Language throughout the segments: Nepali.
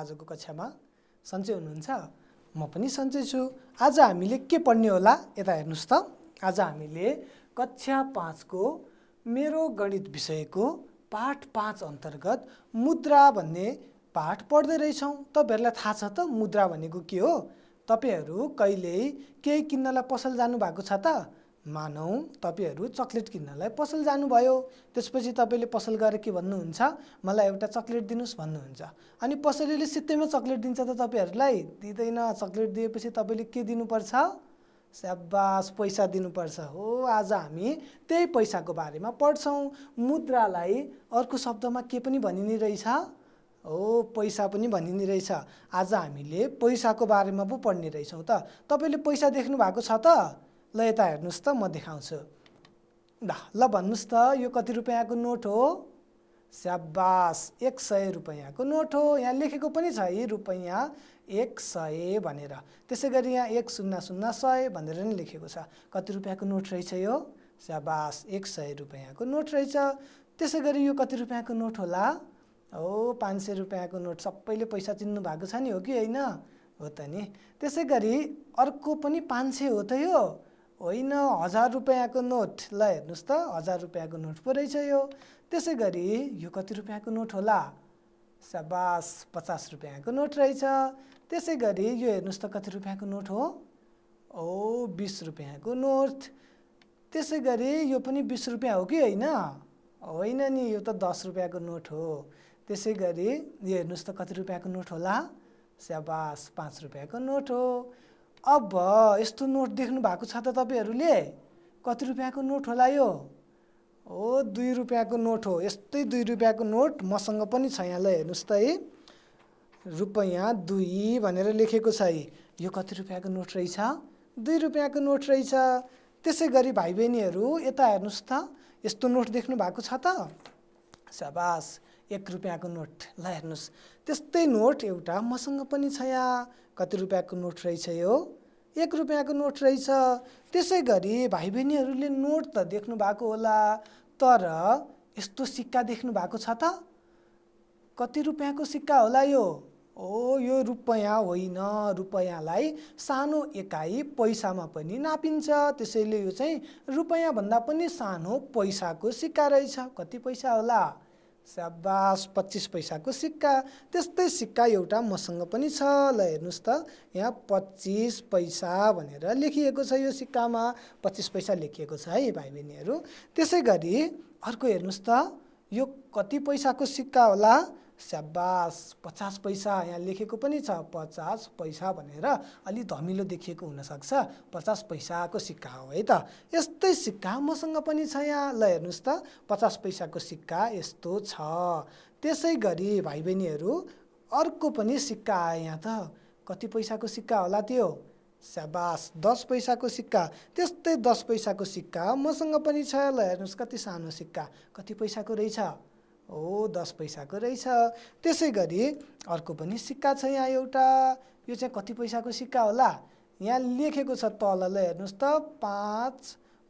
आजको कक्षामा सन्चै हुनुहुन्छ? म पनि सन्चै छु। आज हामीले के पढ्ने होला? यता हेर्नुस् त। आज हामीले कक्षा 5 को मेरो गणित विषयको पाठ 5 अन्तर्गत मुद्रा भन्ने पाठ पढ्दै रहेछौँ। तपाईहरुलाई थाहा छ त मुद्रा भनेको के हो? तपाईहरु कहिल्यै केही किन्नलाई पसल जानु भएको छ त? मानौ तपाईहरु चकलेट किन्नलाई पसल जानुभयो। त्यसपछि तपाईले पसल गएर के भन्नुहुन्छ? मलाई एउटा चकलेट दिनुस् भन्नुहुन्छ। अनि पसलेले सित्तैमा चकलेट दिन्छ त तपाईहरुलाई? दिदैन। चकलेट दिएपछि तपाईले के दिनुपर्छ? स्याबास, पैसा दिनुपर्छ। हो, आज हामी त्यही पैसाको बारेमा पढ्छौँ। मुद्रालाई अर्को शब्दमा के पनि भनिने रहेछ? हो, पैसा पनि भनिने रहेछ। आज हामीले पैसाको बारेमा पो पढ्ने रहेछौँ त। तपाईले पैसा देख्नु भएको छ त? ल यता हेर्नुस् त, म देखाउँछु। ल भन्नुस् त, यो कति रुपैयाँको नोट हो? स्याबास, 100 रुपैयाँको नोट हो। यहाँ लेखेको पनि छ है रुपैयाँ 100 भनेर। त्यसैगरी यहाँ 100 भनेर नि लेखेको छ। कति रुपैयाँको नोट रहेछ यो? स्याबास, 100 रुपैयाँको नोट रहेछ। त्यसैगरी यो कति रुपैयाँको नोट होला? हो, 500 रुपैयाँको नोट। सबैले पैसा चिन्नु भएको छ नि, हो कि होइन? हो त नि। त्यसैगरी अर्को पनि 500 हो त यो? होइन, 1000 रुपैयाँको नोट। ल हेर्नुस् त, 1000 रुपैयाँको नोट पो रहेछ यो। त्यसैगरी यो कति रुपैयाँको नोट होला? स्याबास, 50 रुपैयाँको नोट रहेछ। त्यसैगरी यो हेर्नुस् त कति रुपैयाँको नोट हो? ओ, 20 रुपैयाँको नोट। त्यसैगरी यो पनि 20 रुपैयाँ हो कि होइन? होइन नि, यो त 10 रुपैयाँको नोट हो। त्यसैगरी यो हेर्नुस् त कति रुपैयाँको नोट होला? स्याबास, 5 रुपैयाँको नोट हो। अब यस्तो नोट देख्नु भएको छ त तपाईहरुले? कति रुपैयाँको नोट होला यो? ओ, 2 रुपैयाँको नोट हो। यस्तै 2 रुपैयाँको नोट मसँग पनि छ। यहाँ ल हेर्नुस् त है, रुपैयाँ 2 भनेर लेखेको छ है। यो कति रुपैयाँको नोट रहेछ? 2 रुपैयाँको नोट रहेछ। त्यसैगरी भाइ बहिनीहरु यता हेर्नुस् त, यस्तो नोट देख्नु भएको छ त? स्याबास, 1 रुपैयाँको नोट। ल हेर्नुस्, त्यस्तै नोट एउटा मसँग पनि छ यहाँ। कति रुपैयाँको नोट रहेछ यो? 1 रुपैयाँको नोट रहेछ। त्यसैगरी भाइ बहिनीहरुले नोट त देख्नु भएको होला, तर यस्तो सिक्का देख्नु भएको छ त? कति रुपैयाँको सिक्का होला यो? ओ, यो रुपैयाँ होइन। रुपैयाँलाई सानो एकाइ पैसामा पनि नापिन्छ। त्यसैले यो चाहिँ रुपैयाँ भन्दा पनि सानो पैसाको सिक्का रहेछ। कति पैसा होला? स्याबास, 25 पैसाको सिक्का। त्यस्तै सिक्का एउटा मसँग पनि छ। ल हेर्नुस् त, यहाँ 25 पैसा भनेर लेखिएको छ। यो सिक्कामा 25 पैसा लेखिएको छ है भाइ बहिनीहरु। त्यसैगरी अर्को हेर्नुस् त, यो कति पैसाको सिक्का होला? स्याबास, 50 पैसा। यहाँ लेखेको पनि छ 50 पैसा भनेर। अलि धमिलो देखिएको हुनसक्छ। 50 पैसाको सिक्का हो है त। यस्तै सिक्का मसँग पनि छ यहाँ। ल हेर्नुस् त, 50 पैसाको सिक्का यस्तो छ। त्यसैगरी भाइ बहिनीहरु अर्को पनि सिक्का आयो यहाँ त। कति पैसाको सिक्का होला त्यो? स्याबास, 10 पैसाको सिक्का। त्यस्तै 10 पैसाको सिक्का मसँग पनि छ। ल हेर्नुस् कति सानो सिक्का। कति पैसाको रहेछ? ओ, 10 पैसाको रहेछ। त्यसैगरी अर्को पनि सिक्का छ यहाँ एउटा। यो चाहिँ कति पैसाको सिक्का होला? यहाँ लेखेको छ तल। ल हेर्नुस् त, 5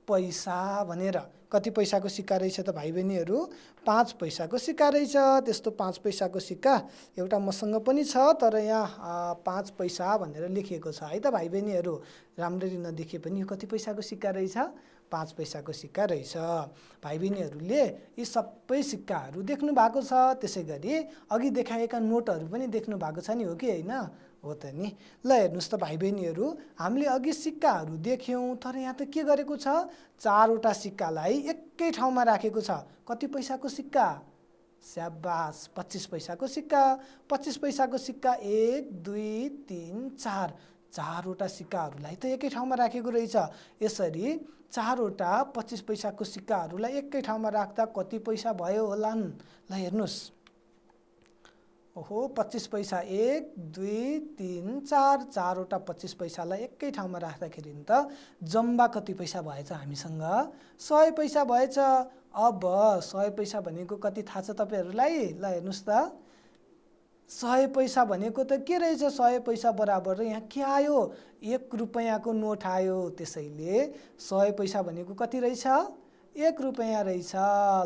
पैसा भनेर। कति पैसाको सिक्का रहेछ त भाइ बहिनीहरु? 5 पैसाको सिक्का रहेछ। त्यस्तो 5 पैसाको सिक्का एउटा मसँग पनि छ, तर यहाँ 5 पैसा भनेर लेखिएको छ है त भाइ बहिनीहरु। राम्ररी नदेखे पनि यो कति पैसाको सिक्का रहेछ? 5 पैसाको सिक्का रहेछ। भाइ बहिनीहरुले यी सबै सिक्काहरू देख्नु भएको छ। त्यसैगरी अघि देखाएका नोटहरू पनि देख्नु भएको छ नि, हो कि होइन? हो त नि। ल हेर्नुस् त भाइ बहिनीहरु, हामीले अघि सिक्काहरू देख्यौं, तर यहाँ त के गरेको छ? 4 वटा सिक्कालाई एकै ठाउँमा राखेको छ। कति पैसाको सिक्का? स्याबास, 25 पैसाको सिक्का। 25 पैसाको सिक्का 1 2 3 4। 4 वटा सिक्काहरूलाई त एकै ठाउँमा राखेको रहेछ। यसरी 4 वटा 25 पैसाको सिक्काहरूलाई एकै ठाउँमा राख्दा कति पैसा भयो होलान्? ल हेर्नुस्। ओहो, 25 पैसा 1 2 3 4। 4 वटा 25 पैसालाई एकै ठाउँमा राख्दाखेरि त जम्मा कति पैसा भएछ हामीसँग? 100 पैसा भएछ। अब 100 पैसा भनेको कति थाहा छ तपाईहरुलाई? ल हेर्नुस् त, 100 पैसा भनेको त के रहेछ? 100 पैसा बराबर यहाँ के आयो? 1 रुपैयाँको नोट आयो। त्यसैले 100 पैसा भनेको कति रहेछ? 1 रुपैयाँ रहेछ।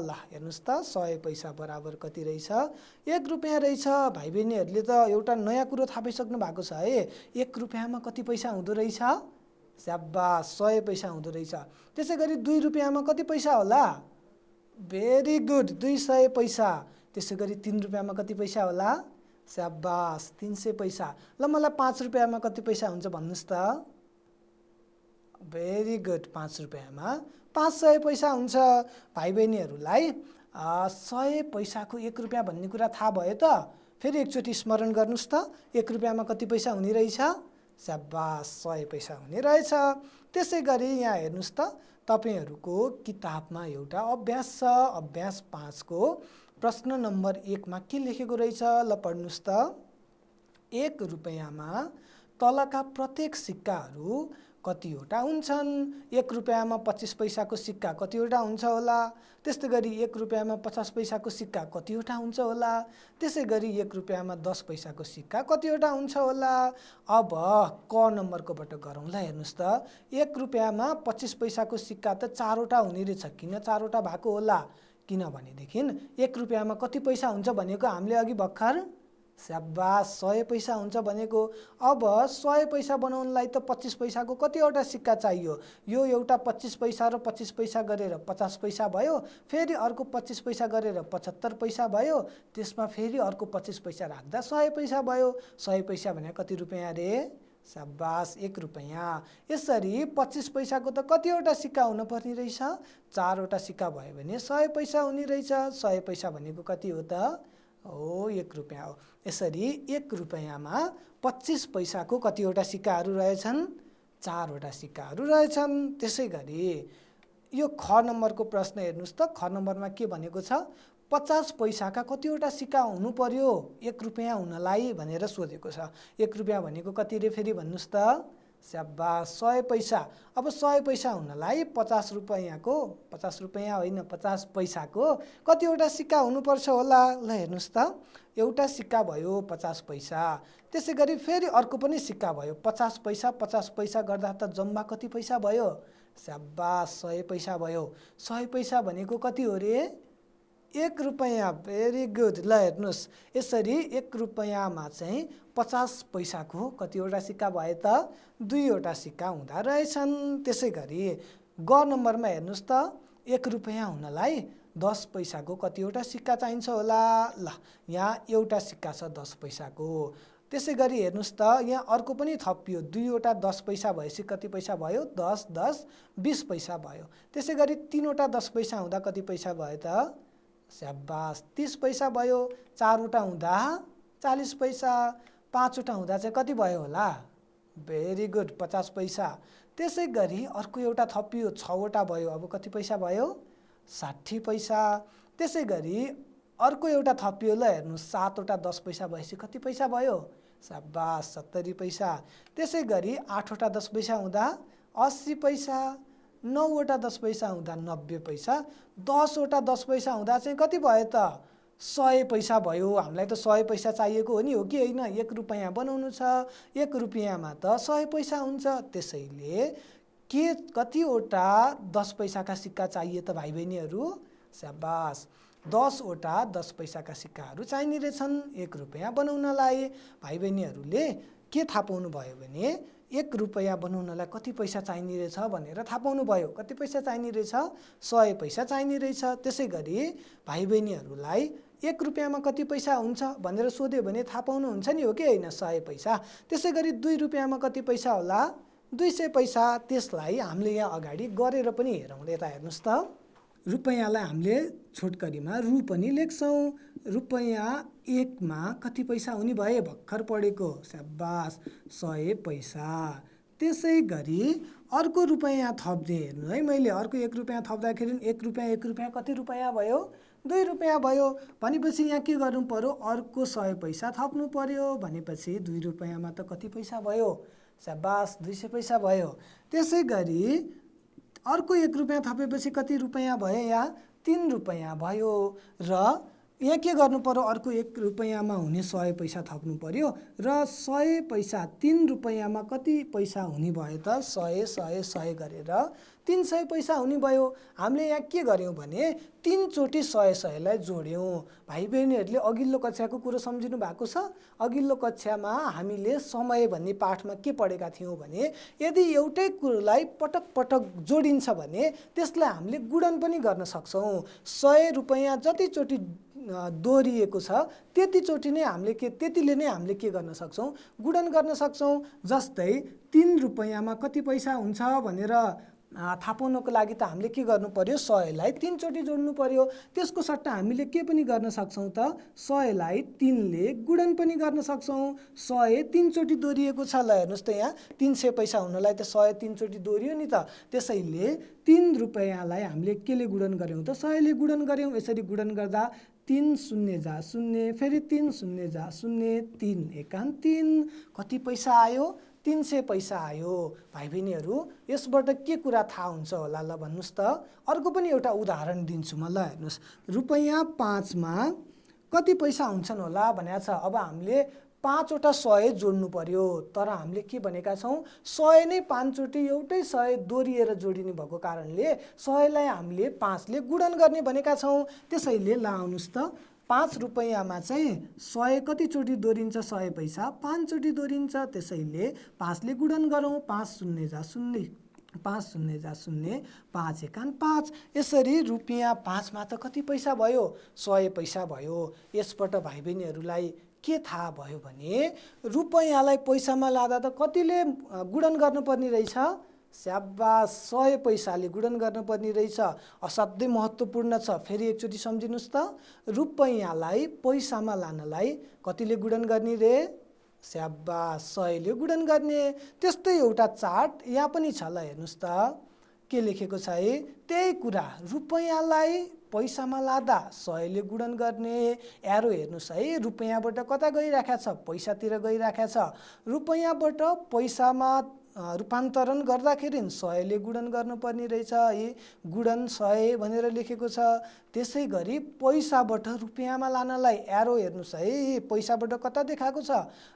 ल हेर्नुहोस् त 100 पैसा बराबर कति रहेछ? 1 रुपैयाँ रहेछ। भाइ बहिनीहरूले त एउटा नयाँ कुरो थाहा पाइसक्नु भएको छ है। 1 रुपैयाँमा कति पैसा हुँदो रहेछ? स्याबास 100 पैसा हुँदो रहेछ। त्यसै गरी 2 रुपैयाँमा कति पैसा होला? भेरी गुड 200 पैसा। त्यसै गरी 3 रुपैयाँमा कति पैसा होला? स्याबास 300 पैसा। ल मलाई 5 रुपैयाँमा कति पैसा हुन्छ भन्नुहोस् त? भेरी गुड 5 रुपैयाँमा 500 पैसा हुन्छ। भाइ बहिनीहरूलाई 100 पैसाको 1 रुपैयाँ भन्ने कुरा थाहा भयो त? फेरि एकचोटि स्मरण गर्नुहोस् त 1 रुपैयाँमा कति पैसा हुने रहेछ? स्याबास 100 पैसा हुने रहेछ। त्यसै गरी यहाँ हेर्नुहोस् त तपाईहरूको किताबमा एउटा अभ्यास छ। अभ्यास 5 को प्रश्न नम्बर 1 मा के लेखेको रहेछ? ल पढ्नुहोस् त। 1 रुपैयाँमा तलका प्रत्येक सिक्काहरू कतिवटा हुन्छन्? 1 रुपैयाँमा 25 पैसाको सिक्का कतिवटा हुन्छ होला? त्यस्तै गरी 1 रुपैयाँमा 50 पैसाको सिक्का कतिवटा हुन्छ होला? त्यसै गरी 1 रुपैयाँमा 10 पैसाको सिक्का कतिवटा हुन्छ होला? अब क नम्बरकोबाट गरौँ ल। हेर्नुहोस् त 1 रुपैयाँमा 25 पैसाको सिक्का त 4वटा हुने रहेछ। किन 4वटा भएको होला? किनभनेदेखि 1 रुपैयाँमा कति पैसा हुन्छ भनेको हामीले अघि भर्खर? स्याबास 100 पैसा हुन्छ भनेको। अब 100 पैसा बनाउनलाई त 25 पैसाको कतिवटा सिक्का चाहियो? यो एउटा 25 पैसा र 25 पैसा गरेर 50 पैसा भयो। फेरि अर्को 25 पैसा गरेर 75 पैसा भयो। त्यसमा फेरि अर्को 25 पैसा राख्दा 100 पैसा भयो। 100 पैसा भने कति रुपैयाँ रे? स्याबास 1 रुपैयाँ। यसरी 25 पैसाको त कतिवटा सिक्का हुनुपर्ने रहेछ? 4वटा सिक्का भयो भने 100 पैसा हुने रहेछ। 100 पैसा भनेको कति हो त? हो 1 रुपैयाँ हो। यसरी 1 रुपैयाँमा 25 पैसाको कतिवटा सिक्काहरू रहेछन्? 4वटा सिक्काहरू रहेछन्। त्यसै गरी यो ख नम्बरको प्रश्न हेर्नुहोस् त। ख नम्बरमा के भनेको छ? 50 पैसाका कतिवटा सिक्का हुनु पर्यो 1 रुपैयाँ हुनलाई भनेर सोधेको छ। 1 रुपैयाँ भनेको कति रे फेरि भन्नुहोस् त? स्याबास 100 पैसा। अब 100 पैसा हुनलाई 50 रुपैयाँको 50 रुपैयाँ होइन 50 पैसाको कतिवटा सिक्का हुनुपर्छ होला? ल हेर्नुहोस् त। एउटा सिक्का भयो 50 पैसा। त्यसै गरी फेरि अर्को पनि सिक्का भयो 50 पैसा गर्दा त जम्मा कति पैसा भयो? स्याबास 100 पैसा भयो। 100 पैसा भनेको कति हो रे? 1 रुपैयाँ। Very good. ल हेर्नुहोस् यसरी 1 रुपैयाँमा चाहिँ 50 पैसाको कतिवटा सिक्का भए त? 2वटा सिक्का हुँदा रहेछन्। त्यसै गरी ग नम्बरमा हेर्नुहोस् त। 1 रुपैयाँ हुनलाई 10 पैसाको कतिवटा सिक्का चाहिन्छ होला? ल यहाँ एउटा सिक्का छ 10 पैसाको। त्यसै गरी हेर्नुहोस् त यहाँ अर्को पनि थपियो 2वटा 10 पैसा भएपछि कति पैसा भयो? 10 10 20 पैसा भयो। त्यसै गरी 3वटा 10 पैसा हुँदा कति पैसा भयो त? स्याबास 30 पैसा भयो। 4वटा हुँदा 40 पैसा। 5वटा हुँदा चाहिँ कति भयो होला? भेरी गुड 50 पैसा। त्यसै गरी अर्को एउटा थपियो 6वटा भयो। अब कति पैसा भयो? 60 पैसा। त्यसै गरी अर्को एउटा थपियो ल हेर्नुहोस् 7वटा 10 पैसा भएपछि कति पैसा भयो? स्याबास 70 पैसा। त्यसै गरी 8वटा 10 पैसा हुँदा 80 पैसा। 9वटा 10 पैसा हुँदा 90 पैसा। 10वटा 10 पैसा हुँदा चाहिँ कति भयो त? 100 पैसा भयो। हामीलाई त 100 पैसा चाहिएको हो नि, हो कि होइन? 1 रुपैयाँ बनाउनु छ। 1 रुपैयाँमा त 100 पैसा हुन्छ। त्यसैले के कतिवटा 10 पैसाका सिक्का चाहिए त भाइ बहिनीहरू? स्याबास 10वटा 10 पैसाका सिक्काहरू चाहिने रहेछन् 1 रुपैयाँ बनाउनलाई। भाइ बहिनीहरूले के थाहा पाउनु भयो भने 1 रुपैयाँ बनाउनलाई कति पैसा चाहिने रहेछ भनेर थाहा पाउनु भयो। कति पैसा चाहिने रहेछ? 100 पैसा चाहिने रहेछ। त्यसै गरी भाइ बहिनीहरूलाई 1 रुपैयाँमा कति पैसा हुन्छ भनेर सोध्यो भने थाहा पाउनुहुन्छ नि, हो कि होइन? 100 पैसा। त्यसै गरी 2 रुपैयाँमा कति पैसा होला? 200 पैसा। त्यसलाई हामीले यहाँ अगाडि गरेर पनि हेरौँ। यता हेर्नुहोस् त। रुपैयाँलाई हामीले छोटकरीमा रु पनि लेख्छौँ। रुपैयाँ 1 मा कति पैसा हुने भए? भर्खर पढेको। स्याबास 100 पैसा। त्यसै गरी अर्को रुपैयाँ थप्दै हेर्नु है। मैले अर्को 1 रुपैयाँ थप्दाखेरि 1 रुपैयाँ कति रुपैयाँ भयो? 2 रुपैयाँ भयो। भनेपछि यहाँ के गर्नु पर्यो? अर्को 100 पैसा थप्नु पर्यो। भनेपछि 2 रुपैयाँमा त कति पैसा भयो? स्याबास 200 पैसा भयो। त्यसै गरी अर्को 1 रुपैयाँ थपेपछि कति रुपैयाँ भयो? यहाँ 3 रुपैयाँ भयो। र यहाँ के गर्नु पर्यो? अर्को 1 रुपैयाँमा हुने 100 पैसा थप्नु पर्यो। र 100 पैसा 3 रुपैयाँमा कति पैसा हुने भयो त? 100 100 100 गरेर 300 पैसा हुने भयो। हामीले यहाँ के गर्यौँ भने 3 चोटि 100 जोड्यौँ। भाइ बहिनीहरूले अघिल्लो कक्षाको कुरो सम्झिनु भएको छ। अघिल्लो कक्षामा हामीले समय भन्ने पाठमा के पढेका थियौँ भने यदि एउटै कुरोलाई पटक पटक जोडिन्छ भने त्यसलाई हामीले गुणन पनि गर्न सक्छौँ। 100 रुपैयाँ जतिचोटि दोहोरिएको छ त्यतिचोटि नै हामीले त्यतिले नै हामीले के गर्न सक्छौँ, गुणन गर्न सक्छौँ। जस्तै 3 रुपैयाँमा कति पैसा हुन्छ भनेर थाहा पाउनको लागि त हामीले के गर्नु पर्यो, 100 लाई 3 चोटि जोड्नु पर्यो। त्यसको सट्टा हामीले के पनि गर्न सक्छौँ त, 100 लाई 3 ले गुणन पनि गर्न सक्छौँ। 100 3 चोटि दोहोरिएको छ। ल हेर्नुहोस् त यहाँ 300 पैसा हुनलाई त 100 3 चोटि दोहोरियो नि त। त्यसैले 3 रुपैयाँलाई हामीले केले गुणन गर्यौँ त, 100 ले गुणन गर्यौँ। यसरी गुणन गर्दा 3 शून्य जा शून्य, फेरि 3 शून्य जा शून्य, 3 एकान 3, कति पैसा आयो, 300 पैसा आयो। भाइ बहिनीहरू यसबाट के कुरा थाहा हुन्छ होला, ल भन्नुहोस् त। अर्को पनि एउटा उदाहरण दिन्छु म। ल हेर्नुहोस्, रुपैयाँ 5 मा कति पैसा हुन्छन् होला भनेको छ। अब हामीले 5 वटा 100 जोड्नु पर्यो। तर हामीले के भनेका छौँ, 100 नै 5 चोटि एउटै 100 दोहोरिएर जोडिने भएको कारणले 100 लाई हामीले 5 ले गुणन गर्ने भनेका छौँ। त्यसैले ल आउनुहोस् त, 5 रुपैयाँमा चाहिँ 100 कति चोटि दोहोरिन्छ, 100 पैसा 5 चोटि दोहोरिन्छ। त्यसैले 5 ले गुणन गरौँ। 5 शून्य जा शून्य, 5 शून्य जा शून्य, 5 एकान 5। यसरी रुपैयाँ 5 मा त कति पैसा भयो, 100 पैसा भयो। यसबाट भाइ बहिनीहरूलाई के थाहा भयो भने रुपैयाँलाई पैसामा लाँदा त कतिले गुणन गर्नुपर्ने रहेछ, स्याबास 100 पैसाले गुणन गर्नुपर्ने रहेछ। असाध्यै महत्त्वपूर्ण छ। फेरि एकचोटि सम्झिनुहोस् त, रुपैयाँलाई पैसामा लानलाई कतिले गुणन गर्ने रे, स्याबास 100 ले गुणन गर्ने। त्यस्तै एउटा चार्ट यहाँ पनि छ। ल हेर्नुहोस् त, के लेखेको छ है, त्यही कुरा रुपैयाँलाई पैसामा लाँदा 100 ले गुणन गर्ने। एरो हेर्नुहोस् है, रुपैयाँबाट कता गइराखेको छ, पैसातिर गइराखेको छ। रुपैयाँबाट पैसामा रूपान्तरण गर्दाखेरि 100 ले गुणन गर्नुपर्ने रहेछ है, गुणन 100 भनेर लेखेको छ। त्यसै गरी पैसाबाट रुपैयाँमा लानलाई एरो हेर्नुहोस् है, पैसाबाट कता देखाएको छ,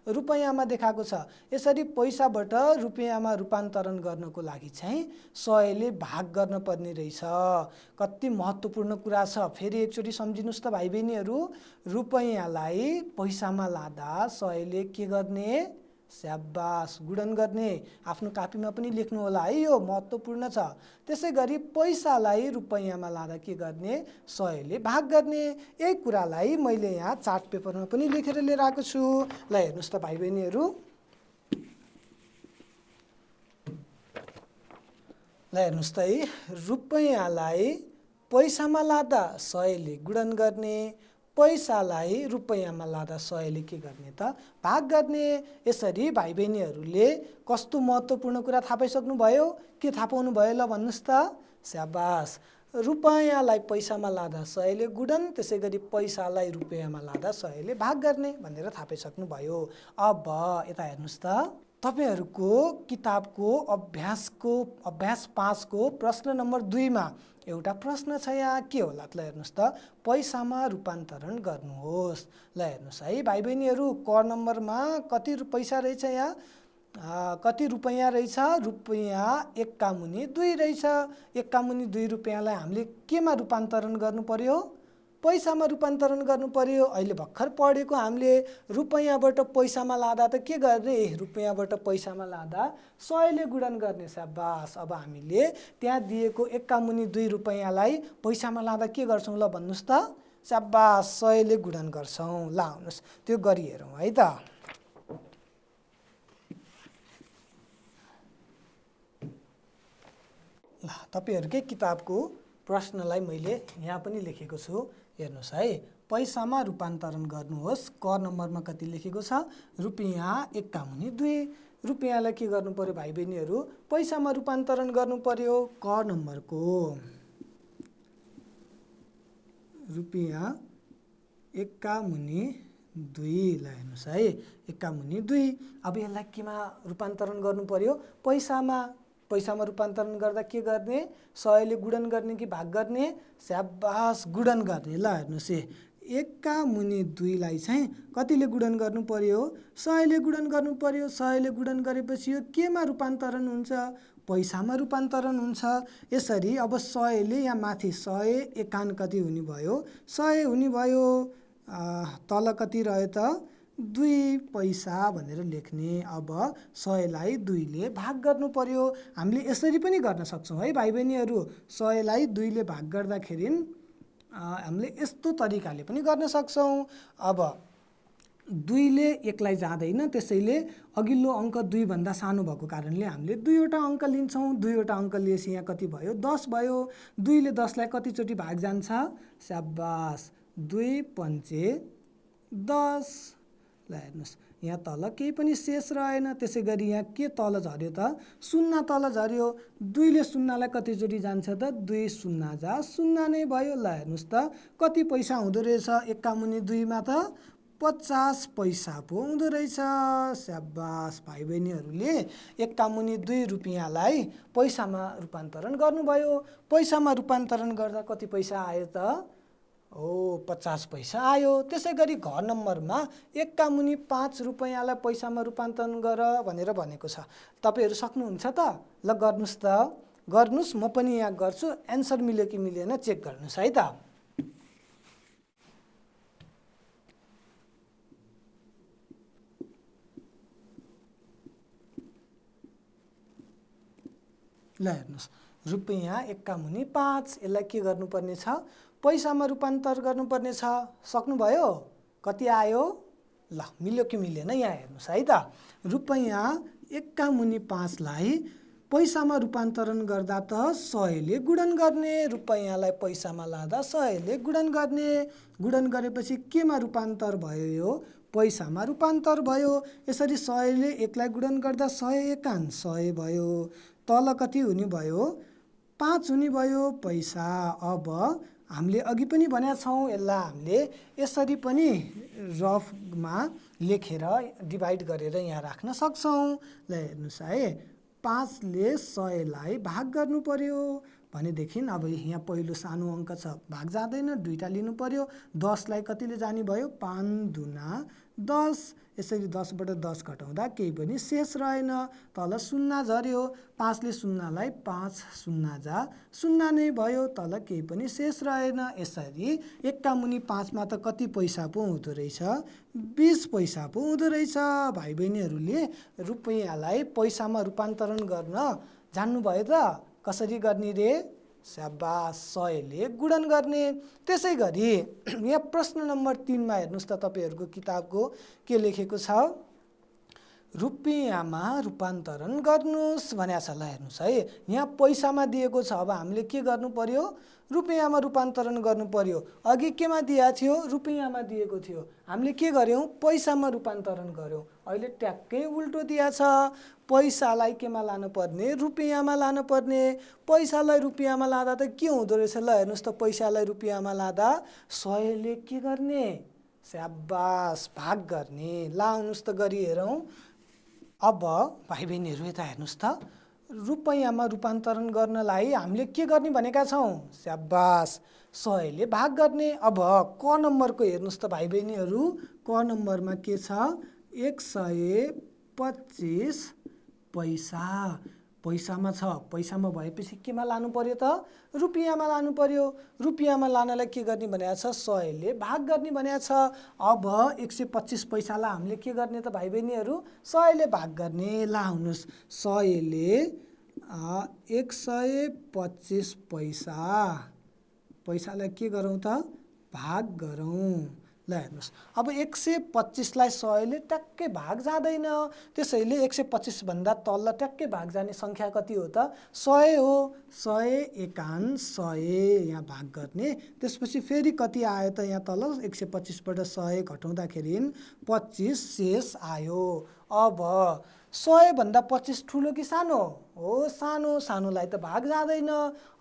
रुपैयाँमा देखाएको छ। यसरी पैसाबाट रुपैयाँमा रूपान्तरण गर्नको लागि चाहिँ 100 ले भाग गर्नुपर्ने रहेछ। कति महत्त्वपूर्ण कुरा छ। फेरि एकचोटि सम्झिनुहोस् त भाइ बहिनीहरू, रुपैयाँलाई पैसामा लाँदा 100 ले के गर्ने, स्याबास गुणन गर्ने। आफ्नो कापीमा पनि लेख्नु होला है, यो महत्त्वपूर्ण छ। त्यसै गरी पैसालाई रुपैयाँमा लाँदा के गर्ने, 100 ले भाग गर्ने। यही कुरालाई मैले यहाँ चार्ट पेपरमा पनि लेखेर लिएर आएको छु। ल हेर्नुहोस् त भाइ बहिनीहरू, ल हेर्नुहोस् त है, रुपैयाँलाई पैसामा लाँदा 100 ले गुणन गर्ने, पैसालाई रुपैयाँमा लाँदा 100 ले के गर्ने त, भाग गर्ने। यसरी भाइ बहिनीहरूले कस्तो महत्त्वपूर्ण कुरा थाहा पाइसक्नु भयो, के थाहा पाउनु भयो ल भन्नुहोस् त, स्याबास रुपैयाँलाई पैसामा लाँदा 100 ले गुणन, त्यसै गरी पैसालाई रुपैयाँमा लाँदा 100 ले भाग गर्ने भनेर थाहा पाइसक्नु भयो। अब यता हेर्नुहोस् त, तपाईहरूको किताबको अभ्यास 5 को प्रश्न नम्बर 2 मा एउटा प्रश्न छ। यहाँ के होला त, ल हेर्नुहोस् त, पैसामा रूपान्तरण गर्नुहोस्। ल हेर्नुहोस् है भाइ बहिनीहरू, क नम्बरमा कति पैसा रहेछ, यहाँ कति रुपैयाँ रहेछ, रुपैयाँ 1 का मुनि 2 रहेछ। 1 का मुनि 2 रुपैयाँलाई हामीले केमा रूपान्तरण गर्नु पर्यो, पैसामा रूपान्तरण गर्नु पर्यो। अहिले भर्खर पढेको हामीले रुपैयाँबाट पैसामा लाँदा त के गर्ने, रुपैयाँबाट पैसामा लाँदा 100 ले गुणन गर्ने। स्याबास। अब हामीले त्यहाँ दिएको 1 का मुनि 2 रुपैयाँलाई पैसामा लाँदा के गर्छौँ ल भन्नुहोस् त, स्याबास 100 ले गुणन गर्छौँ। ल आउनुहोस् त्यो गरी हेरौँ है त। ल तपाईहरुकै किताबको प्रश्नलाई मैले यहाँ पनि लेखेको छु, हेर्नुहोस् है। पैसामा रूपान्तरण गर्नुहोस्। क नम्बरमा कति लेखेको छ, रुपैयाँ 1 का मुनि 2। रुपैयाँलाई के गर्नु पर्यो भाइ बहिनीहरू, पैसामा रूपान्तरण गर्नु पर्यो। क नम्बरको रुपैयाँ 1 का मुनि 2 लाई हेर्नुहोस् है, 1 का मुनि 2। अब यसलाई केमा रूपान्तरण गर्नु पर्यो, पैसामा। पैसामा रूपान्तरण गर्दा के गर्ने, 100 ले गुणन गर्ने कि भाग गर्ने, स्याबास गुणन गर्ने। ल हेर्नुहोस् 1 का मुनि 2 लाई चाहिँ कतिले गुणन गर्नु पर्यो? 100 ले गुणन गर्नु पर्यो। 100 ले गुणन गरेपछि यो केमा रूपान्तरण हुन्छ? पैसामा रूपान्तरण हुन्छ। यसरी अब 100 ले यहाँ माथि 100 एकान कति हुने भयो? 100 हुने भयो। तल कति रह्यो त? 2 पैसा भनेर लेख्ने। अब 100 लाई 2 ले भाग गर्नु पर्यो। हामीले यसरी पनि गर्न सक्छौँ है भाइ बहिनीहरू। 100 लाई 2 ले भाग गर्दाखेरि हामीले यस्तो तरिकाले पनि गर्न सक्छौँ। अब 2 ले 1 लाई जाँदैन, त्यसैले अघिल्लो अङ्क 2 भन्दा सानो भएको कारणले हामीले 2 वटा अङ्क लिन्छौँ। 2 वटा अङ्क लिएपछि यहाँ कति भयो? 10 भयो। 2 ले 10 लाई कतिचोटि भाग जान्छ? स्याबास, 2 पंचे 10। ल हेर्नुहोस्, यहाँ तल केही पनि शेष रहेन। त्यसै गरी यहाँ के तल झऱ्यो त? 0 तल झऱ्यो। 2 ले 0 लाई कतिचोटि जान्छ त? 2 0 जा 0 नै भयो। ल हेर्नुहोस् त कति पैसा हुँदो रहेछ 1 का मुनि 2 मा त? 50 पैसा पो हुँदो रहेछ। स्याबास, भाइ बहिनीहरूले 1 का मुनि 2 रुपियाँलाई पैसामा रूपान्तरण गर्नुभयो। पैसामा रूपान्तरण गर्दा कति पैसा आयो त? 50 पैसा आयो। त्यसै गरी घर नम्बरमा 1 का मुनि 5 रुपियाँलाई पैसामा रूपान्तरण गर भनेर भनेको छ। तपाईहरू सक्नुहुन्छ त? ल गर्नुहोस् त, गर्नुहोस्। म पनि यहाँ गर्छु। एन्सर मिल्यो कि मिलेन चेक गर्नुहोस् है त। ल हेर्नुहोस्, रुपियाँ 1 का मुनि 5, यसलाई के गर्नुपर्ने छ? पैसामा रूपान्तर गर्नुपर्ने छ। सक्नुभयो? कति आयो? ल मिल्यो कि मिलेन यहाँ हेर्नुहोस् है त। रुपियाँ 1 का मुनि 5 लाई पैसामा रूपान्तरण गर्दा त 100 ले गुणन गर्ने। रुपियाँलाई पैसामा लाँदा 100 ले गुणन गर्ने। गुणन गरेपछि केमा रूपान्तर भयो? यो पैसामा रूपान्तर भयो। यसरी 100 ले 1 लाई गुणन गर्दा 100 एकान 100 भयो। तल कति हुने भयो? 5 हुने भयो पैसा। अब हामीले अघि पनि भनेका छौँ, यसलाई हामीले यसरी पनि रफमा लेखेर डिभाइड गरेर यहाँ राख्न सक्छौँ। ल हेर्नुहोस् है, 5 ले 100 लाई भाग गर्नु पर्यो भनेदेखि अब यहाँ पहिलो सानो अङ्क छ, भाग जाँदैन, 2 टा लिनु पर्यो। 10 लाई कतिले जाने भयो? 5 दुना 10। यसरी 10 बाट 10 घटाउँदा केही पनि शेष रहेन। तल 0 झऱ्यो। 5 ले 0 लाई 5 0 जा 0 नै भयो। तल केही पनि शेष रहेन। यसरी 1 का मुनि 5 मा त कति पैसा पो हुँदो रहेछ? 20 पैसा पो हुँदो रहेछ। भाइ बहिनीहरूले रुपियाँलाई पैसामा रूपान्तरण गर्न जान्नुभयो त? कसरी गर्ने रे? स्याबास, 100 ले गुणन गर्ने। त्यसै गरी यहाँ प्रश्न नम्बर 3 मा हेर्नुहोस् त, तपाईहरूको किताबको के लेखेको छ? रुपियाँमा रूपान्तरण गर्नुहोस् भनेको छ। ल हेर्नुहोस् है, यहाँ पैसामा दिएको छ। अब हामीले के गर्नु पर्यो? रुपियाँमा रूपान्तरण गर्नु पर्यो। अघि केमा दिएको थियो? रुपियाँमा दिएको थियो। हामीले के गर्यौँ? पैसामा रूपान्तरण गर्यौँ। अहिले ट्याक्कै उल्टो दिएको छ। पैसालाई केमा लानु पर्ने? रुपियाँमा लानु पर्ने। पैसालाई रुपियाँमा लाँदा त के हुँदो रहेछ? ल हेर्नुहोस् त, पैसालाई रुपियाँमा लाँदा 100 ले के गर्ने? स्याबास, भाग गर्ने। लाउनुहोस् त गरी हेरौँ। अब भाइ बहिनीहरू यता हेर्नुहोस् त, रुपियाँमा रूपान्तरण गर्नलाई हामीले के गर्ने भनेका छौँ? स्याबास, 100 ले भाग गर्ने। अब क नम्बरको हेर्नुहोस् त भाइ बहिनीहरू, क नम्बरमा के छ? 125 पैसा। पैसामा छ। पैसामा भएपछि केमा लानु पर्यो त? रुपियाँमा लानु पर्यो। रुपियाँमा लानलाई के गर्ने भनेको छ? 100 ले भाग गर्ने भनेको छ। अब 125 पैसालाई हामीले के गर्ने त भाइ बहिनीहरू? 100 ले भाग गर्ने। लाउनुहोस्, 100 ले 125 पैसा। पैसालाई के गरौँ त? भाग गरौँ। ल हेर्नुहोस्, अब 125 लाई 100 ले ट्याक्कै भाग जाँदैन। त्यसैले 125 भन्दा तल ट्याक्कै भाग जाने सङ्ख्या कति हो त? 100 हो। 100 एकान 100 यहाँ भाग गर्ने। त्यसपछि फेरि कति आयो त? यहाँ तल 125 बाट 100 घटाउँदाखेरि 25 शेष आयो। अब 100 भन्दा 25 ठुलो कि सानो हो? सानो। सानोलाई त भाग जाँदैन।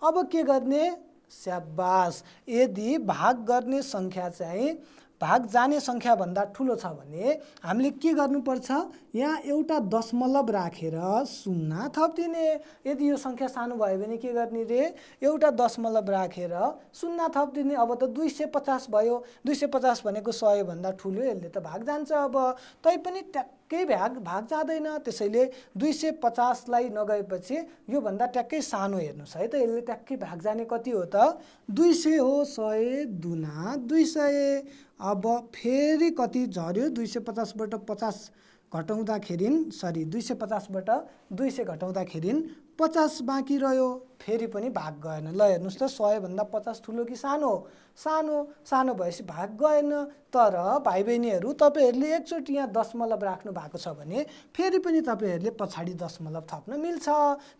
अब के गर्ने? स्याबास, यदि भाग गर्ने सङ्ख्या चाहिँ भाग जाने सङ्ख्याभन्दा ठुलो छ भने हामीले के गर्नुपर्छ, यहाँ एउटा दशमलव राखेर शून्य थपिदिने। यदि यो सङ्ख्या सानो भयो भने के गर्ने रे, एउटा दशमलव राखेर शून्य थपिदिने। अब त 250 भयो, 250 भनेको 100 भन्दा ठुलो, यसले त भाग जान्छ। अब तैपनि ट्याक्कै भाग जाँदैन, त्यसैले 250लाई नगएपछि योभन्दा ट्याक्कै सानो हेर्नुहोस् है त, यसले ट्याक्कै भाग जाने कति हो त, 200 हो। 100 दुना 200। अब फेरि कति झऱ्यो, 250बाट 50 घटाउँदाखेरि 250बाट 200 घटाउँदाखेरि 50 बाँकी रह्यो, फेरि पनि भाग गएन। ल हेर्नुहोस् त, 100भन्दा 50 ठुलो कि सानो, सानो भएपछि भाग गएन। तर भाइ बहिनीहरू, तपाईँहरूले एकचोटि यहाँ दशमलव राख्नु भएको छ भने फेरि पनि तपाईँहरूले पछाडि दशमलव थप्न मिल्छ।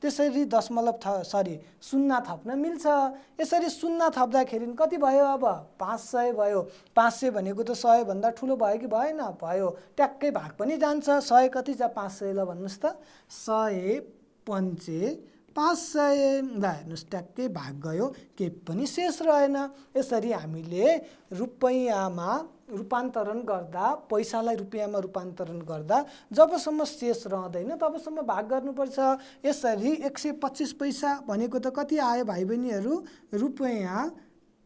त्यसरी शून्य थप्न मिल्छ। यसरी शून्य थप्दाखेरि कति भयो, अब 500 भयो। 500 भनेको त 100भन्दा ठुलो भयो कि भएन, भयो, ट्याक्कै भाग पनि जान्छ। 100 कति छ, 500, ल भन्नुहोस् त, 100 पंचे 500। ल हेर्नुहोस्, ट्याक्कै भाग गयो, केही पनि शेष रहेन। यसरी हामीले रुपैयाँमा रूपान्तरण गर्दा, पैसालाई रुपैयाँमा रूपान्तरण गर्दा जबसम्म शेष रहँदैन तबसम्म भाग गर्नुपर्छ। यसरी 125 पैसा भनेको त कति आयो भाइ बहिनीहरू, रुपैयाँ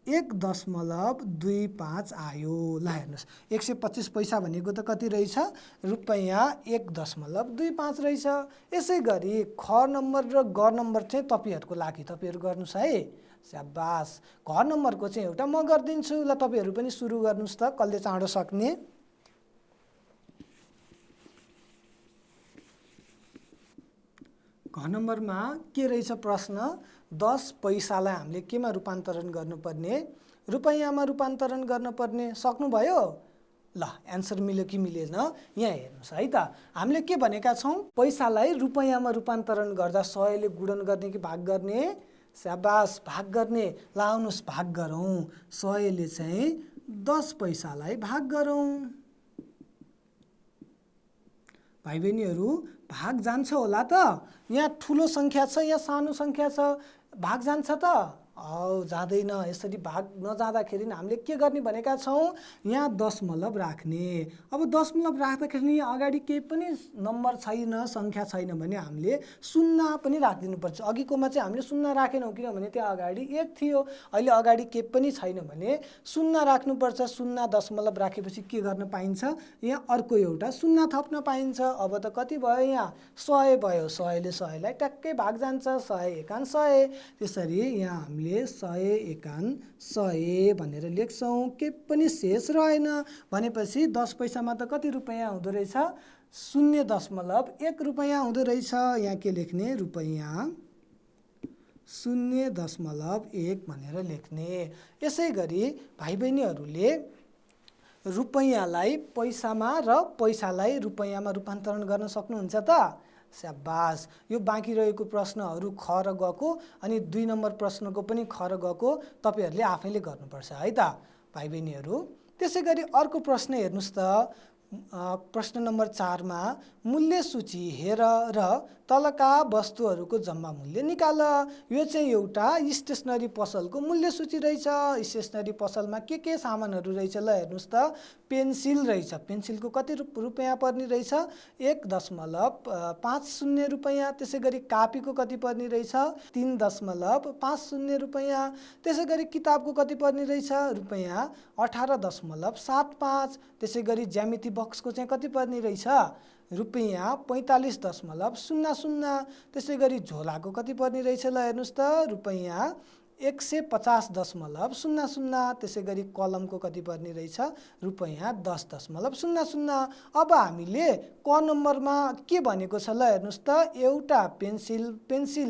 1.25 आयो। ल हेर्नुहोस्, 125 पैसा भनेको त कति रहेछ, रुपैयाँ 1.25 रहेछ। यसै गरी ख नम्बर र ग नम्बर चाहिँ तपाईँहरूको लागि तपाईँहरू गर्नुहोस् है, स्याबास। घ नम्बरको चाहिँ एउटा म गरिदिन्छु। ल तपाईँहरू पनि सुरु गर्नुहोस् त, कसले चाँडो सक्ने। घ नम्बरमा के रहेछ प्रश्न, 10 पैसालाई हामीले केमा रूपान्तरण गर्नुपर्ने, रुपैयाँमा रूपान्तरण गर्नुपर्ने। सक्नुभयो? ल एन्सर मिल्यो कि मिलेन यहाँ हेर्नुहोस् है त। हामीले के भनेका छौँ, पैसालाई रुपैयाँमा रूपान्तरण गर्दा 100ले गुणन गर्ने कि भाग गर्ने, स्याबास, भाग गर्ने। ल आउनुहोस् भाग गरौँ, 100ले चाहिँ 10 पैसालाई भाग गरौँ। भाइ बहिनीहरू, भाग जान्छ होला त, यहाँ ठुलो सङ्ख्या छ, यहाँ सानो सङ्ख्या छ, भाग जान्छ त, जाँदैन। यसरी भाग नजाँदाखेरि हामीले के गर्ने भनेका छौँ, यहाँ दशमलव राख्ने। अब दशमलव राख्दाखेरि अगाडि केही पनि नम्बर छैन, सङ्ख्या छैन भने हामीले शून्य पनि राखिदिनुपर्छ। अघिकोमा चाहिँ हामीले शून्य राखेनौँ किनभने त्यहाँ अगाडि 1 थियो। अहिले अगाडि केही पनि छैन भने शून्य राख्नुपर्छ। शून्य दशमलव राखेपछि के गर्न पाइन्छ, यहाँ अर्को एउटा शून्य थप्न पाइन्छ। अब त कति भयो, यहाँ 100 भयो। 100ले 100लाई ट्याक्कै भाग जान्छ, 100 एकान 100। त्यसरी यहाँ हामीले 100 एकान 100 भनेर लेख्छौँ, केही पनि शेष रहेन। भनेपछि 10 पैसामा त कति रुपैयाँ हुँदो रहेछ, 0.1 रुपैयाँ हुँदो रहेछ। यहाँ के लेख्ने, रुपैयाँ 0.1 भनेर लेख्ने। यसै गरी भाइ बहिनीहरूले रुपैयाँलाई पैसामा र पैसालाई रुपैयाँमा रूपान्तरण गर्न सक्नुहुन्छ त, स्याबास। यो बाँकी रहेको प्रश्नहरू ख र ग को अनि 2 नम्बर प्रश्नको पनि ख र ग को तपाईँहरूले आफैले गर्नुपर्छ है त भाइ बहिनीहरू। त्यसै गरी अर्को प्रश्न हेर्नुहोस् त, प्रश्न नम्बर 4 मा मूल्य सूची हेर र तलका वस्तुहरूको जम्मा मूल्य निकाल। यो चाहिँ एउटा स्टेसनरी पसलको मूल्य सूची रहेछ। स्टेसनरी पसलमा के सामानहरू रहेछ, ल हेर्नुहोस् त, पेन्सिल रहेछ। पेन्सिलको कति रुपैयाँ पर्ने रहेछ, 1.50 रुपैयाँ। त्यसै गरी कापीको कति पर्ने रहेछ, 3.50 रुपैयाँ। त्यसै गरी किताबको कति पर्ने रहेछ, रुपैयाँ 18.75। त्यसै गरी ज्यामिति बक्सको चाहिँ कति पर्ने रहेछ, रुपैयाँ 45.00। त्यसै गरी झोलाको कति पर्ने रहेछ, ल हेर्नुहोस् त, रुपैयाँ 150.00। त्यसै गरी कलमको कति पर्ने रहेछ, रुपैयाँ 10.00। अब हामीले क नम्बरमा के भनेको छ, ल हेर्नुहोस् त, एउटा पेन्सिल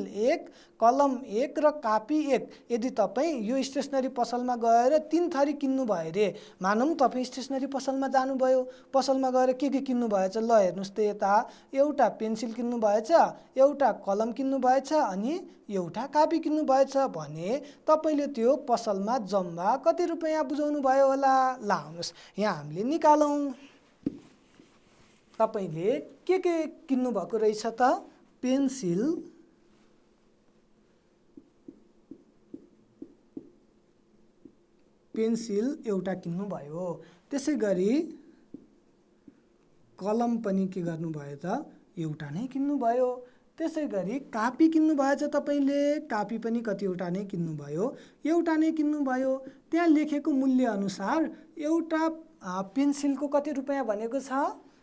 1, कलम 1 र कापी 1। यदि तपाईँ यो स्टेसनरी पसलमा गएर 3 थरी किन्नु भयो रे, मानौँ तपाईँ स्टेसनरी पसलमा जानुभयो, पसलमा गएर के किन्नु भएछ, ल हेर्नुहोस् त, यता एउटा पेन्सिल किन्नु भएछ, एउटा कलम किन्नु भएछ अनि एउटा कापी किन्नु भएछ भने तपाईँले त्यो पसलमा जम्मा कति रुपैयाँ बुझाउनु भयो होला। ल आउनुहोस् यहाँ हामीले निकालौँ। तपाईँले के किन्नु भएको रहेछ त, पेन्सिल एउटा किन्नुभयो। त्यसै गरी कलम पनि के गर्नुभयो त एउटा नै किन्नुभयो। त्यसै गरी कापी किन्नुभएछ तपाईँले, कापी पनि कतिवटा नै किन्नुभयो, एउटा नै किन्नुभयो। त्यहाँ लेखेको मूल्य अनुसार एउटा पेन्सिलको कति रुपियाँ भनेको छ?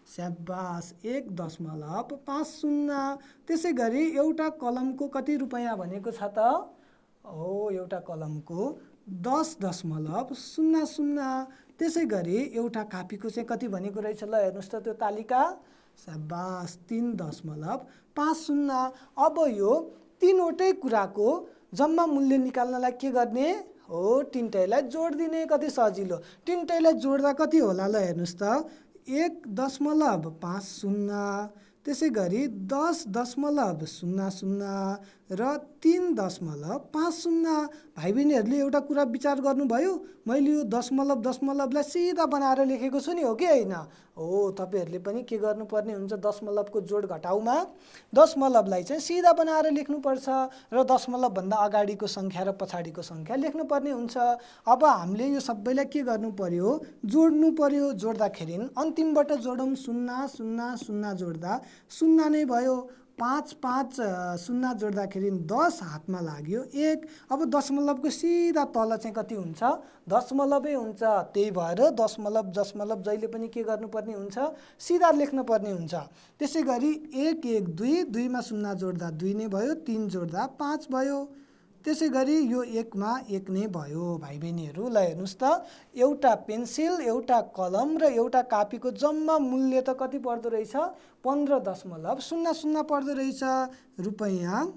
स्याबास 1.50। त्यसै गरी एउटा कलमको कति रुपियाँ भनेको छ त? एउटा कलमको 10.00। त्यसै गरी एउटा कापीको चाहिँ कति भनेको रहेछ ल हेर्नुहोस् त त्यो तालिका। स्याबास 3.50। अब यो तीनवटै कुराको जम्मा मूल्य निकाल्नलाई के गर्ने हो? तिनटैलाई जोडिदिने। कति सजिलो। तिनटैलाई जोड्दा कति होला ल हेर्नुहोस् त 1.50 त्यसै गरी 10.00 र 3.50। भाइ बहिनीहरूले एउटा कुरा विचार गर्नुभयो? मैले यो दशमलवलाई सिधा बनाएर लेखेको छु नि, हो कि होइन? हो, तपाईँहरूले पनि के गर्नुपर्ने हुन्छ? दशमलवको जोड घटाउमा दशमलवलाई चाहिँ सिधा बनाएर लेख्नुपर्छ र दशमलवभन्दा अगाडिको सङ्ख्या र पछाडिको सङ्ख्या लेख्नुपर्ने हुन्छ। अब हामीले यो सबैलाई के गर्नु पर्यो? जोड्नु पर्यो। जोड्दाखेरि अन्तिमबाट जोडौँ। 0 0 0 जोड्दा 0 नै भयो। 5 5 0 जोड्दाखेरि 10 हातमा लाग्यो 1। अब दशमलवको सिधा तल चाहिँ कति हुन्छ? दशमलवै हुन्छ। त्यही भएर दशमलव जहिले पनि के गर्नुपर्ने हुन्छ? सिधा लेख्नुपर्ने हुन्छ। त्यसै गरी 1 1 2, 2 मा 0 जोड्दा 2 नै भयो, 3 जोड्दा 5 भयो। त्यसै गरी यो 1 मा 1 नै भयो। भाइ बहिनीहरू ल हेर्नुहोस् त, एउटा पेन्सिल, एउटा कलम र एउटा कापीको जम्मा मूल्य त कति पर्दो रहेछ? 15.00 पर्दो रहेछ। रुपैयाँ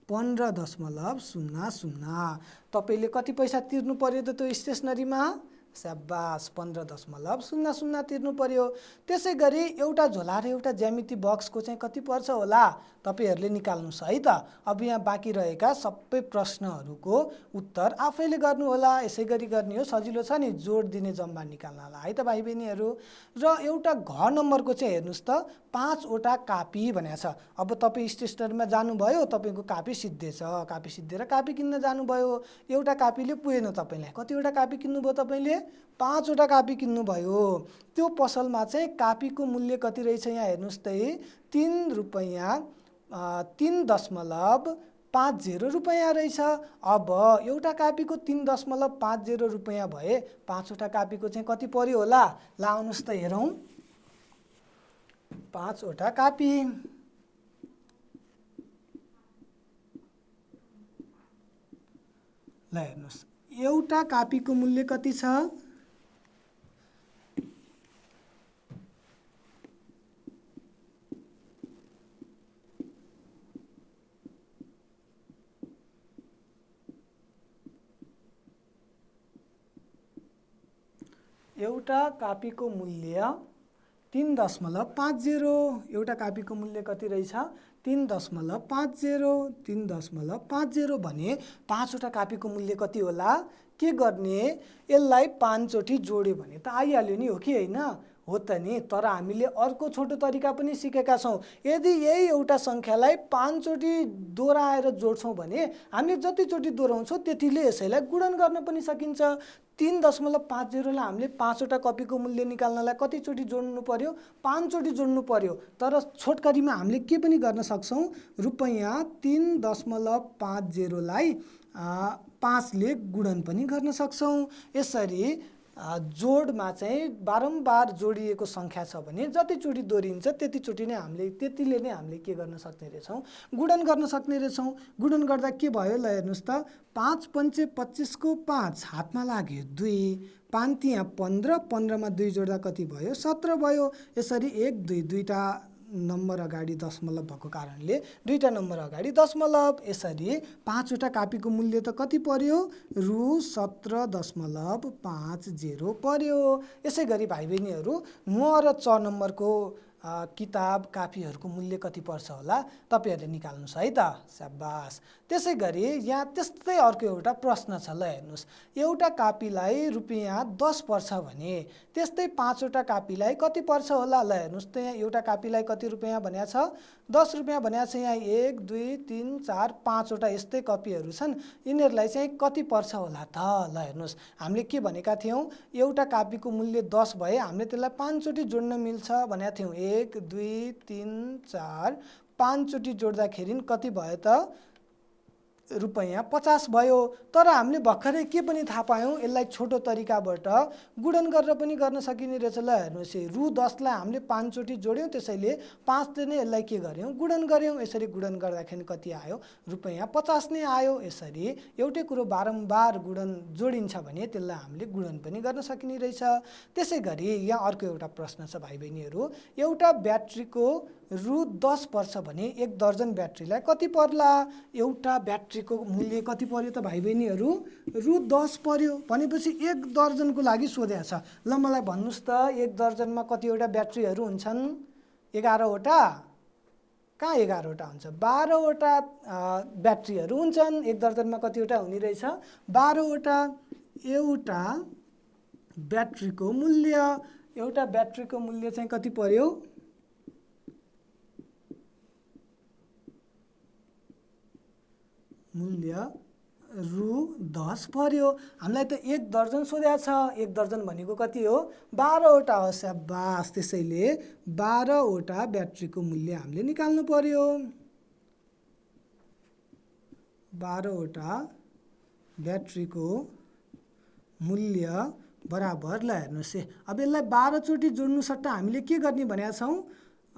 15.00। तपाईँले कति पैसा तिर्नु पर्यो त त्यो स्टेसनरीमा? स्याबास 15.00 तिर्नु पर्यो। त्यसै गरी एउटा झोला र एउटा ज्यामिति बक्सको चाहिँ कति पर्छ होला? तपाईँहरूले निकाल्नुहोस् है त। अब यहाँ बाँकी रहेका सबै प्रश्नहरूको उत्तर आफैले गर्नुहोला। यसै गरी गर्ने हो, सजिलो छ नि जोड दिने जम्मा निकाल्नलाई है त भाइ बहिनीहरू। र एउटा घ नम्बरको चाहिँ हेर्नुहोस् त, 5वटा कापी भनेको छ। अब तपाईँ स्टेसनरीमा जानुभयो, तपाईँको कापी सिद्धिएछ। कापी सिद्धिएर कापी किन्न जानुभयो, एउटा कापीले पुगेन तपाईँलाई। कतिवटा कापी किन्नुभयो तपाईँले? 5वटा कापी किन्नुभयो। त्यो पसलमा चाहिँ कापीको मूल्य कति रहेछ यहाँ हेर्नुहोस् त, 3 रुपैयाँ 3.50 रुपैयाँ रहेछ। अब एउटा कापीको 3.50 रुपैयाँ भए 5वटा कापीको चाहिँ कति पर्यो होला? ल आउनुहोस् त हेरौँ। 5वटा कापी। ल हेर्नुहोस्, एउटा कापीको मूल्य कति छ? एउटा कापीको मूल्य 3.50। एउटा कापीको मूल्य कति रहेछ? 3.50। 3.50 भने 5वटा कापीको मूल्य कति होला? के गर्ने? यसलाई 5 चोटि जोड्यो भने त आइहाल्यो नि, हो कि होइन? हो त नि। तर हामीले अर्को छोटो तरिका पनि सिकेका छौँ। यदि यही एउटा सङ्ख्यालाई 5 चोटि दोहोऱ्याएर जोड्छौँ भने हामीले जतिचोटि दोहोऱ्याउँछौँ त्यतिले यसैलाई गुणन गर्न पनि सकिन्छ। 3.50 लाई हामीले 5वटा कपीको मूल्य निकाल्नलाई कतिचोटि जोड्नु पर्यो? 5 चोटि जोड्नु पर्यो। तर छोटकरीमा हामीले के पनि गर्न सक्छौँ? रुपैयाँ 3.50 लाई 5 ले गुणन पनि गर्न सक्छौँ। यसरी जोडमा चाहिँ बारम्बार जोडिएको सङ्ख्या छ भने जतिचोटि दोहोरिन्छ त्यतिचोटि नै त्यतिले नै हामीले के गर्न सक्ने रहेछौँ? गुणन गर्न सक्ने रहेछौँ। गुणन गर्दा के भयो ल हेर्नुहोस् त, 5 पंचे 25 को 5 हातमा लाग्यो 2, 5 तिया 15, 15 मा 2 जोड्दा कति भयो? 17 भयो। यसरी 1 2 दुईटा नम्बर अगाडि दशमलव भएको कारणले दुईटा नम्बर अगाडि दशमलव। यसरी 5वटा कापीको मूल्य त कति पर्यो? रु 17.50 पर्यो। यसै गरी भाइ बहिनीहरू 9 र 6 नम्बरको किताब कापीहरूको मूल्य कति पर्छ होला तपाईँहरूले निकाल्नुहोस् है त। स्याबास। त्यसै गरी यहाँ त्यस्तै अर्को एउटा प्रश्न छ, ल हेर्नुहोस्। एउटा कापीलाई रुपियाँ 10 पर्छ भने त्यस्तै 5वटा कापीलाई कति पर्छ होला? ल हेर्नुहोस् त, यहाँ एउटा कापीलाई कति रुपियाँ भनेको छ? 10 रुपियाँ भनेको छ। यहाँ 1 2 3 4 5वटा यस्तै कपीहरू छन्, यिनीहरूलाई चाहिँ कति पर्छ होला त? ल हेर्नुहोस्, हामीले के भनेका थियौँ? एउटा कापीको मूल्य 10 भए हामीले त्यसलाई 5 चोटि जोड्न मिल्छ भनेका थियौँ। 1 2 3 4 5 चोटि जोड्दाखेरि कति भयो त? रुपियाँ 50 भयो। तर हामीले भर्खरै के पनि थाहा पायौँ? यसलाई छोटो तरिकाबाट गुणन गरेर पनि गर्न सकिने रहेछ। ल हेर्नुहोस्, रु 10लाई हामीले 5 चोटि जोड्यौँ, त्यसैले 5ले नै यसलाई के गर्यौँ? गुणन गर्यौँ। यसरी गुणन गर्दाखेरि कति आयो? रुपियाँ 50 नै आयो। यसरी एउटै कुरो बारम्बार जोडिन्छ भने त्यसलाई हामीले गुणन पनि गर्न सकिने रहेछ। त्यसै गरी यहाँ अर्को एउटा प्रश्न छ भाइ बहिनीहरू। एउटा ब्याट्रीको रु 10 पर्छ भने 1 दर्जन ब्याट्रीलाई कति पर्ला? एउटा ब्याट्रीको मूल्य कति पर्यो त भाइ बहिनीहरू? रु 10 पर्यो भनेपछि 1 दर्जनको लागि सोधेको छ। ल मलाई भन्नुहोस् त, 1 दर्जनमा कतिवटा ब्याट्रीहरू हुन्छन्? 11वटा? कहाँ 11वटा हुन्छ? 12वटा ब्याट्रीहरू हुन्छन्। 1 दर्जनमा कतिवटा हुने रहेछ? 12वटा। एउटा ब्याट्रीको मूल्य चाहिँ कति पर्यो? मूल्य रु 10 पर्यो। हामीलाई त 1 दर्जन सोधेको छ। 1 दर्जन भनेको कति हो? 12वटा हो। स्याबास। त्यसैले 12वटा ब्याट्रीको मूल्य हामीले निकाल्नु पर्यो। 12वटा ब्याट्रीको मूल्य बराबर, ल हेर्नुहोस्, अब यसलाई 12 चोटि जोड्नु सट्टा हामीले के गर्ने भनेका छौँ?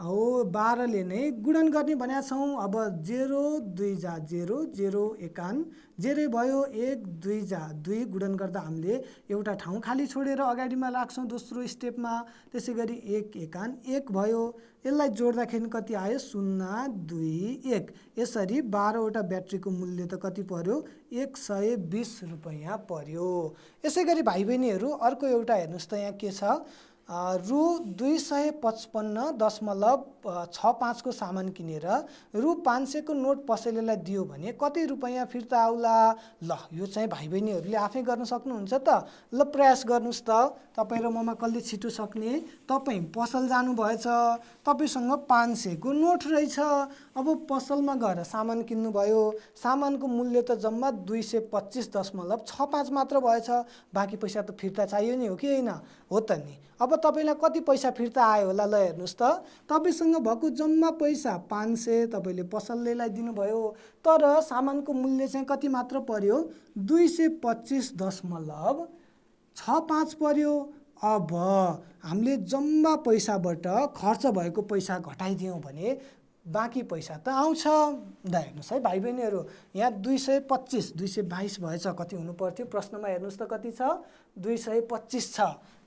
12ले नै गुणन गर्ने भनेका छौँ। अब 0 2 जा 0 0 एकान 0 भयो। 1 2 जा 2 गुणन गर्दा हामीले एउटा ठाउँ खाली छोडेर अगाडिमा राख्छौँ दोस्रो स्टेपमा। त्यसै गरी 1 एकान 1 भयो। यसलाई जोड्दाखेरि कति आयो? 0 2 1। यसरी 12वटा ब्याट्रीको मूल्य त कति पर्यो? 120 रुपियाँ पर्यो। यसै गरी भाइ बहिनीहरू अर्को एउटा हेर्नुहोस् त, यहाँ के छ? रु 255.65 को सामान किनेर रु 500 को नोट पसलेलाई दियो भने कति रुपियाँ फिर्ता आउला? ल यो चाहिँ भाइ बहिनीहरूले आफै गर्न सक्नुहुन्छ त। ल प्रयास गर्नुहोस् त। तपाईँ र ममा कसले छिटो सक्ने? तपाईँ पसल जानुभएछ, तपाईँसँग 500 को नोट रहेछ। अब पसलमा गएर सामान किन्नुभयो। सामानको मूल्य त जम्मा 225.65 मात्र भएछ। बाँकी पैसा त फिर्ता चाहियो नि, हो कि होइन? हो त नि। अब तपाईँलाई कति पैसा फिर्ता आयो होला? ल हेर्नुहोस् त, तपाईँसँग भएको जम्मा पैसा 500 तपाईँले पसलेलाई दिनुभयो, तर सामानको मूल्य चाहिँ कति मात्र पर्यो? 225.65 पर्यो। अब हामीले जम्मा पैसाबाट खर्च भएको पैसा घटाइदियौँ भने बाँकी पैसा त आउँछ। ल हेर्नुहोस् है भाइ बहिनीहरू, यहाँ 222 भएछ। कति हुनु पर्थ्यो? प्रश्नमा हेर्नुहोस् त कति छ? 225 छ।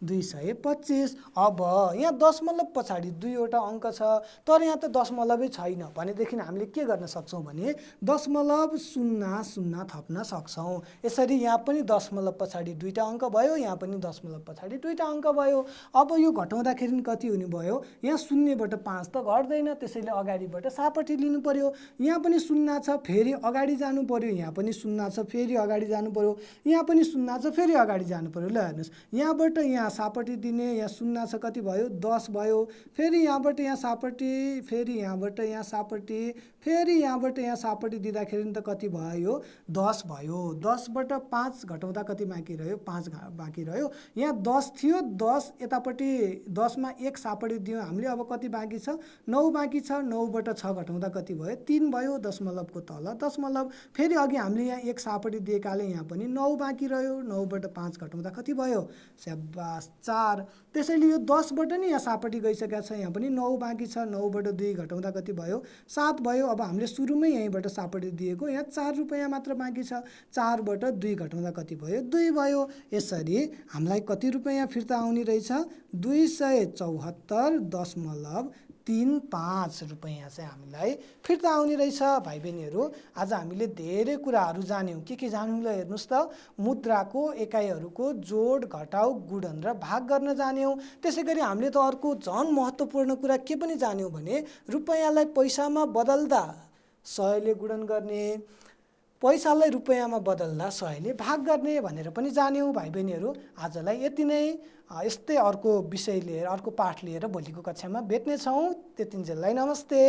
225। अब यहाँ दशमलव पछाडि 2वटा अङ्क छ, तर यहाँ त दशमलवै छैन भनेदेखि हामीले के गर्न सक्छौँ भने दशमलव 00 थप्न सक्छौँ। यसरी यहाँ पनि दशमलव पछाडि 2टा अङ्क भयो, यहाँ पनि दशमलव पछाडि 2टा अङ्क भयो। अब यो घटाउँदाखेरि कति हुने भयो? यहाँ 0बाट 5 त घट्दैन, त्यसैले अगाडिबाट सापट्टि लिनु पर्यो। यहाँ पनि 0 छ, फेरि अगाडि जानु पर्यो। यहाँ पनि 0 छ, फेरि अगाडि जानु पर्यो। यहाँ पनि 0 छ, फेरि अगाडि जानु पर्यो। ल हेर्नुहोस्, यहाँबाट यहाँ सापट्टि दिने, यहाँ 0 छ, कति भयो? 10 भयो। फेरि यहाँबाट यहाँ सापट्टि, फेरि यहाँबाट यहाँ सापट्टि, फेरि यहाँबाट यहाँ सापट्टि दिँदाखेरि त कति भयो? 10 भयो। 10बाट 5 घटाउँदा कति बाँकी रह्यो? 5 बाँकी रह्यो। यहाँ 10 थियो, 10 यतापट्टि 10मा 1 सापट्टि दियौँ हामीले। अब कति बाँकी छ? 9 बाँकी छ। 9बाट 6 घटाउँदा कति भयो? 3 भयो। दशमलवको तल दशमलव, फेरि अघि हामीले यहाँ 1 सापट्टि दिएकाले यहाँ पनि 9 बाँकी रह्यो। 9बाट 5 घटाउँदा कति भयो? स्याबास, 4। त्यसैले यो 10बाट नि यहाँ सापट्टि गइसकेको छ, यहाँ पनि 9 बाँकी छ। 9बाट 2 घटाउँदा कति भयो? 7 भयो। अब हामीले सुरुमै यहीँबाट सापट्टि दिएको, यहाँ 4 रुपियाँ मात्र बाँकी छ। 4बाट 2 घटाउँदा कति भयो? 2 भयो। यसरी हामीलाई कति रुपियाँ फिर्ता आउने रहेछ? 274.3 35 रुपैयाँ चाहिँ हामीलाई फिर्ता आउने रहेछ। भाइ बहिनीहरू, आज हामीले धेरै कुराहरू जान्यौँ। के जान्यौँ ल हेर्नुहोस् त। मुद्राको एकाइहरूको जोड, घटाउ, गुणन र भाग गर्न जान्यौँ। त्यसै गरी हामीले त अर्को झन् महत्त्वपूर्ण कुरा के पनि जान्यौँ भने रुपैयाँलाई पैसामा बदल्दा 100 ले गुणन गर्ने, पैसालाई रुपैयाँमा बदल्दा 100 ले भाग गर्ने भनेर पनि जान्यौँ। भाइ बहिनीहरू, आजलाई यति नै। यस्तै अर्को विषय लिएर, अर्को पाठ लिएर भोलिको कक्षामा भेट्नेछौँ। त्यतिन्जेललाई नमस्ते।